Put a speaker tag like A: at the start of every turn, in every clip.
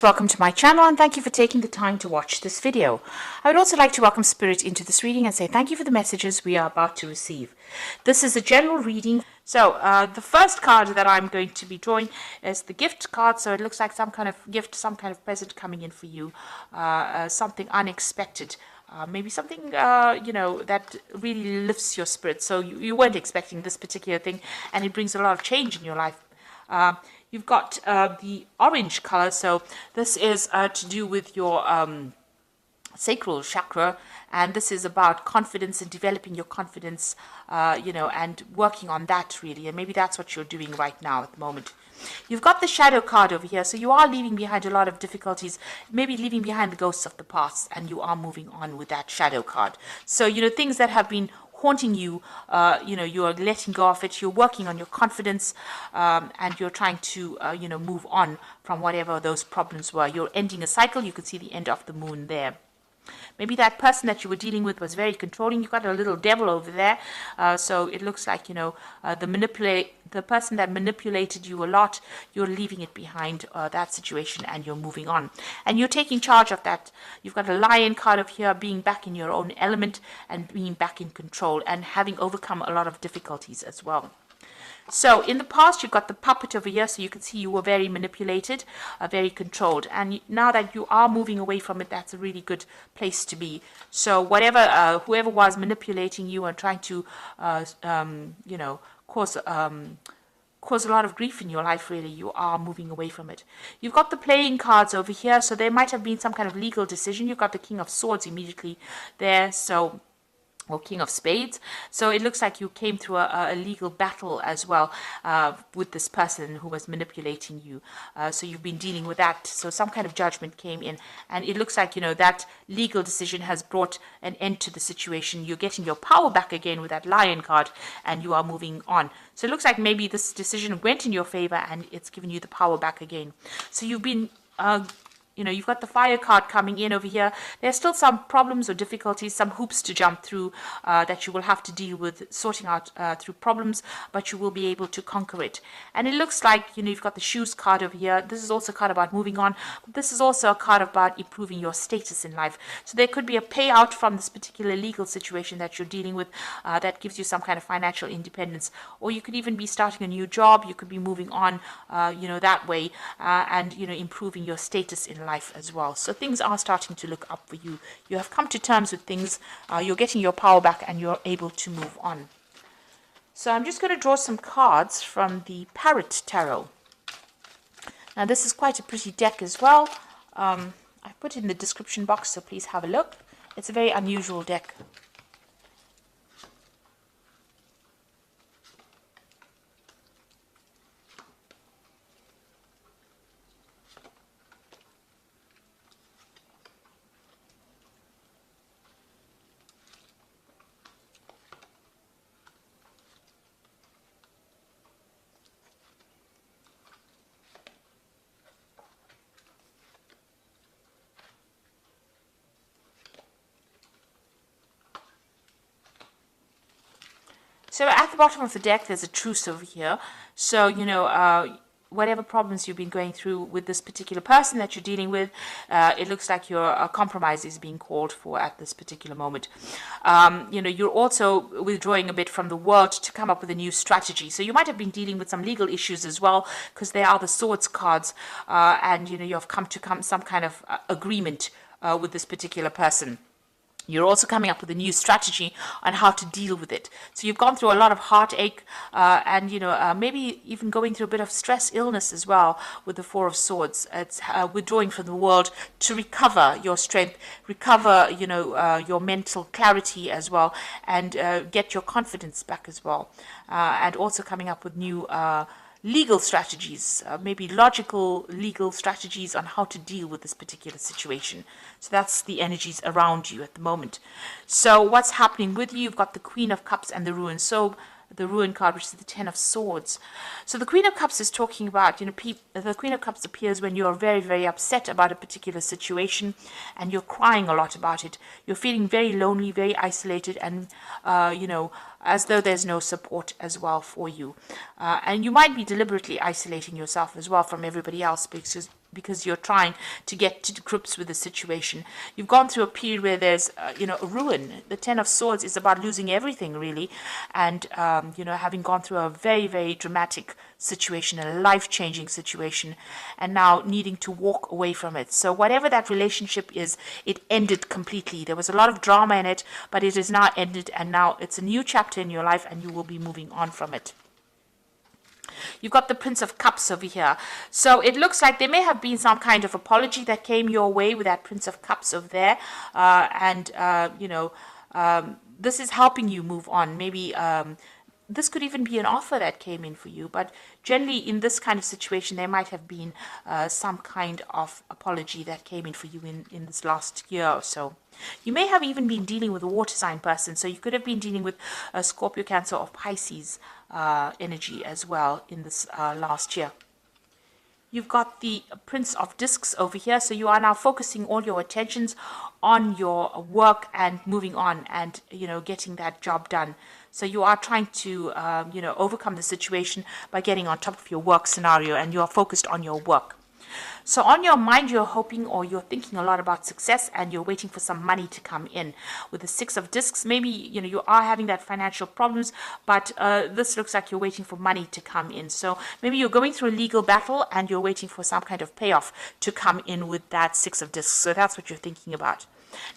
A: Welcome to my channel and thank you for taking the time to watch this video. I would also like to welcome Spirit into this reading and say thank you for the messages we are about to receive. This is a general reading. So the first card that I'm going to be drawing is the gift card. So it looks like some kind of gift, some kind of present coming in for you, something unexpected. Maybe something, that really lifts your spirit. So you weren't expecting this particular thing and it brings a lot of change in your life. You've got the orange color, so this is to do with your sacral chakra, and this is about confidence and developing your confidence, and working on that really, and maybe that's what you're doing right now at the moment. You've got the shadow card over here, so you are leaving behind a lot of difficulties, maybe leaving behind the ghosts of the past, and you are moving on with that shadow card. So, things that have been haunting you, you are letting go of it, you're working on your confidence, and you're trying to, move on from whatever those problems were. You're ending a cycle. You can see the end of the moon there. Maybe that person that you were dealing with was very controlling. You got a little devil over there. So it looks like, the person that manipulated you a lot, you're leaving it behind, that situation, and you're moving on. And you're taking charge of that. You've got a lion card of here, being back in your own element and being back in control and having overcome a lot of difficulties as well. So in the past, you've got the puppet over here, so you can see you were very manipulated, very controlled. And now that you are moving away from it, that's a really good place to be. So whoever was manipulating you and trying to, cause a lot of grief in your life, really, you are moving away from it. You've got the playing cards over here, so there might have been some kind of legal decision. You've got the King of Swords immediately there, or King of Spades. So it looks like you came through a legal battle as well with this person who was manipulating you. So you've been dealing with that. So some kind of judgment came in. And it looks like, that legal decision has brought an end to the situation. You're getting your power back again with that lion card and you are moving on. So it looks like maybe this decision went in your favor and it's given you the power back again. So you've been you've got the fire card coming in over here. There's still some problems or difficulties, some hoops to jump through that you will have to deal with, sorting out through problems, but you will be able to conquer it. And it looks like, you've got the shoes card over here. This is also a card about moving on. But this is also a card about improving your status in life. So there could be a payout from this particular legal situation that you're dealing with that gives you some kind of financial independence. Or you could even be starting a new job. You could be moving on, that way, and, improving your status in life as well. So things are starting to look up for you. You have come to terms with things. You're getting your power back and you're able to move on. So I'm just going to draw some cards from the Parrot Tarot. Now this is quite a pretty deck as well. I put it in the description box, so please have a look. It's a very unusual deck. So at the bottom of the deck, there's a truce over here. So, whatever problems you've been going through with this particular person that you're dealing with, it looks like your compromise is being called for at this particular moment. You're also withdrawing a bit from the world to come up with a new strategy. So you might have been dealing with some legal issues as well, because they are the swords cards, and you've come to some kind of agreement with this particular person. You're also coming up with a new strategy on how to deal with it. So you've gone through a lot of heartache and, maybe even going through a bit of stress, illness as well with the Four of Swords. It's withdrawing from the world to recover your strength, recover, your mental clarity as well, and get your confidence back as well. And also coming up with new legal strategies, maybe logical legal strategies on how to deal with this particular situation. So that's the energies around you at the moment. So what's happening with you? You've got the Queen of Cups and the Ruin. So the Ruin card, which is the Ten of Swords. So the Queen of Cups is talking about, the Queen of Cups appears when you're very, very upset about a particular situation and you're crying a lot about it. You're feeling very lonely, very isolated, and, as though there's no support as well for you. And you might be deliberately isolating yourself as well from everybody else because you're trying to get to grips with the situation. You've gone through a period where there's, a ruin. The Ten of Swords is about losing everything, really, and, having gone through a very, very dramatic situation, a life-changing situation, and now needing to walk away from it. So whatever that relationship is, it ended completely. There was a lot of drama in it, but it is now ended, and now it's a new chapter in your life, and you will be moving on from it. You've got the Prince of Cups over here. So it looks like there may have been some kind of apology that came your way with that Prince of Cups over there. This is helping you move on. Maybe this could even be an offer that came in for you. But generally, in this kind of situation, there might have been some kind of apology that came in for you in this last year or so. You may have even been dealing with a water sign person. So you could have been dealing with a Scorpio, Cancer, or Pisces energy as well in this last year. You've got the Prince of Discs over here. So you are now focusing all your attentions on your work and moving on and, getting that job done. So you are trying to, overcome the situation by getting on top of your work scenario, and you are focused on your work. So on your mind, you're hoping or you're thinking a lot about success, and you're waiting for some money to come in. With the Six of Discs, maybe, you are having that financial problems, but this looks like you're waiting for money to come in. So maybe you're going through a legal battle and you're waiting for some kind of payoff to come in with that Six of Discs. So that's what you're thinking about.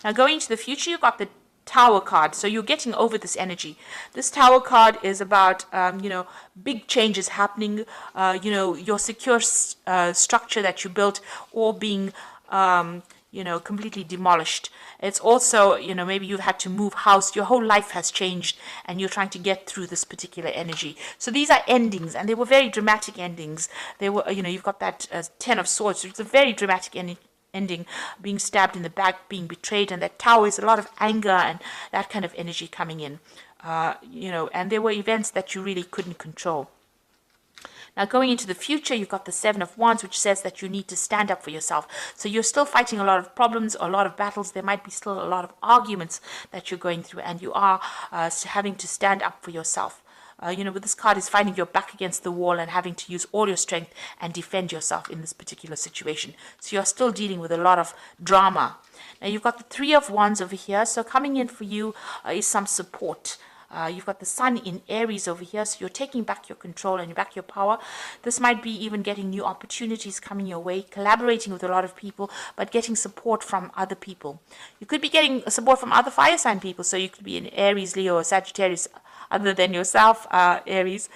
A: Now going into the future, you've got the Tower card. So you're getting over this energy. This Tower card is about, big changes happening, your secure structure that you built all being, completely demolished. It's also, maybe you've had to move house. Your whole life has changed and you're trying to get through this particular energy. So these are endings, and they were very dramatic endings. They were, you've got that Ten of Swords. It's a very dramatic ending, being stabbed in the back, being betrayed, and that Tower is a lot of anger and that kind of energy coming in, and there were events that you really couldn't control. Now going into the future, you've got the Seven of Wands, which says that you need to stand up for yourself. So you're still fighting a lot of problems, a lot of battles. There might be still a lot of arguments that you're going through, and you are having to stand up for yourself. With this card is finding your back against the wall and having to use all your strength and defend yourself in this particular situation. So you're still dealing with a lot of drama. Now you've got the Three of Wands over here. So coming in for you is some support. You've got the Sun in Aries over here, so you're taking back your control and back your power. This might be even getting new opportunities coming your way, collaborating with a lot of people, but getting support from other people. You could be getting support from other fire sign people, so you could be in Aries, Leo, or Sagittarius, other than yourself, Aries.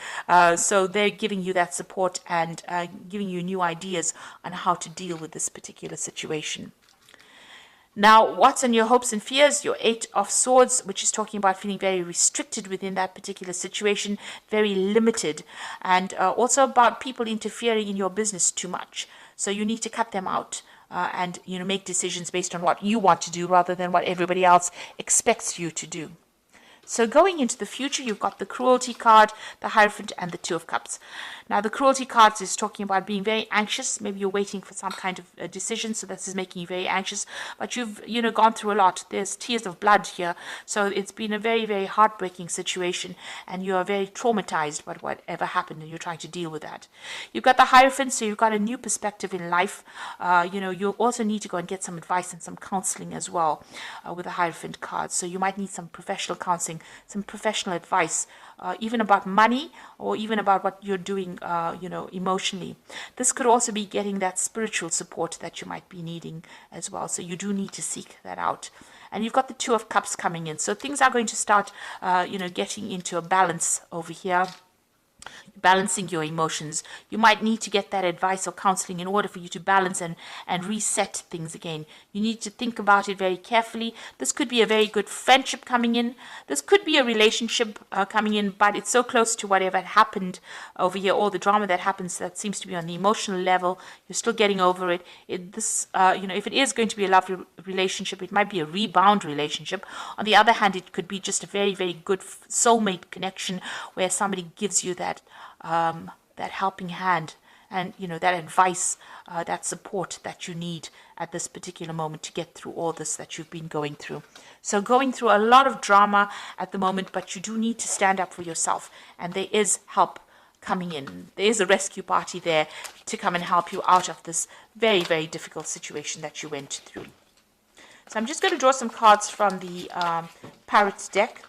A: So they're giving you that support and giving you new ideas on how to deal with this particular situation. Now, what's on your hopes and fears? Your Eight of Swords, which is talking about feeling very restricted within that particular situation, very limited, and also about people interfering in your business too much. So you need to cut them out and make decisions based on what you want to do rather than what everybody else expects you to do. So going into the future, you've got the Cruelty card, the Hierophant, and the Two of Cups. Now, the Cruelty card is talking about being very anxious. Maybe you're waiting for some kind of decision, so this is making you very anxious. But you've, gone through a lot. There's tears of blood here. So it's been a very, very heartbreaking situation, and you are very traumatized by whatever happened, and you're trying to deal with that. You've got the Hierophant, so you've got a new perspective in life. You also need to go and get some advice and some counseling as well with the Hierophant card. So you might need some professional counseling, some professional advice, even about money or even about what you're doing, emotionally. This could also be getting that spiritual support that you might be needing as well. So you do need to seek that out. And you've got the Two of Cups coming in. So things are going to start, getting into a balance over here. Balancing your emotions. You might need to get that advice or counseling in order for you to balance and reset things again. You need to think about it very carefully. This could be a very good friendship coming in. This could be a relationship coming in, but it's so close to whatever happened over here, all the drama that happens that seems to be on the emotional level. You're still getting over it. If it is going to be a lovely relationship, it might be a rebound relationship. On the other hand, it could be just a very, very good soulmate connection where somebody gives you that helping hand and that advice, that support that you need at this particular moment to get through all this that you've been going through. So going through a lot of drama at the moment, but you do need to stand up for yourself, and there is help coming in. There's a rescue party there to come and help you out of this very, very difficult situation that you went through. So I'm just going to draw some cards from the Parrot deck.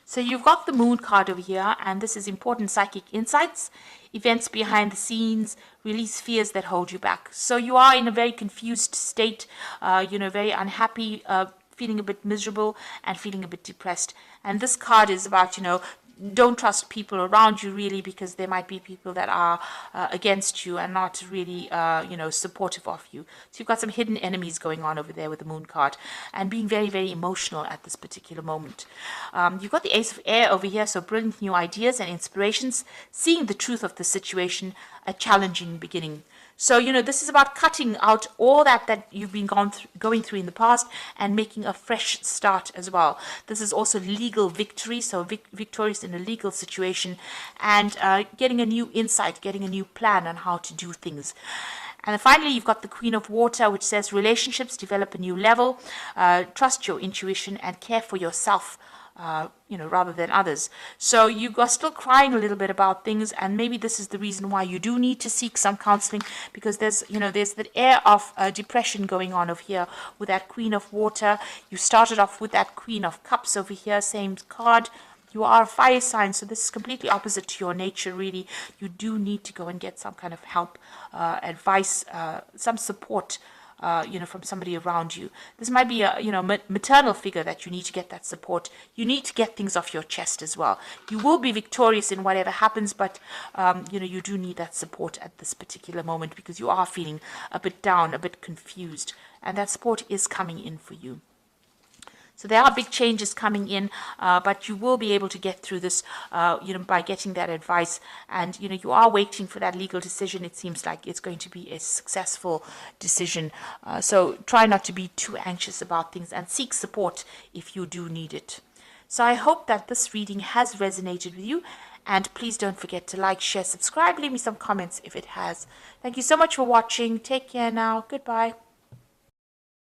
A: So you've got the Moon card over here, and this is important psychic insights, events behind the scenes, release fears that hold you back. So you are in a very confused state, very unhappy, feeling a bit miserable and feeling a bit depressed. And this card is about, don't trust people around you really, because there might be people that are against you and not really, supportive of you. So you've got some hidden enemies going on over there with the Moon card and being very, very emotional at this particular moment. You've got the Ace of Air over here, so brilliant new ideas and inspirations, seeing the truth of the situation, a challenging beginning. So, this is about cutting out all that you've been going through in the past and making a fresh start as well. This is also legal victory, so victorious in a legal situation, and getting a new insight, getting a new plan on how to do things. And then finally, you've got the Queen of Water, which says relationships develop a new level, trust your intuition and care for yourself, rather than others. So you are still crying a little bit about things, and maybe this is the reason why you do need to seek some counseling, because there's the air of depression going on over here with that Queen of Water. You started off with that Queen of Cups over here, same card. You are a fire sign, so this is completely opposite to your nature, really. You do need to go and get some kind of help, advice, some support, from somebody around you. This might be a, maternal figure that you need to get that support. You need to get things off your chest as well. You will be victorious in whatever happens, but, you do need that support at this particular moment, because you are feeling a bit down, a bit confused, and that support is coming in for you. So there are big changes coming in, but you will be able to get through this, by getting that advice. And, you are waiting for that legal decision. It seems like it's going to be a successful decision. So try not to be too anxious about things and seek support if you do need it. So I hope that this reading has resonated with you. And please don't forget to like, share, subscribe, leave me some comments if it has. Thank you so much for watching. Take care now. Goodbye.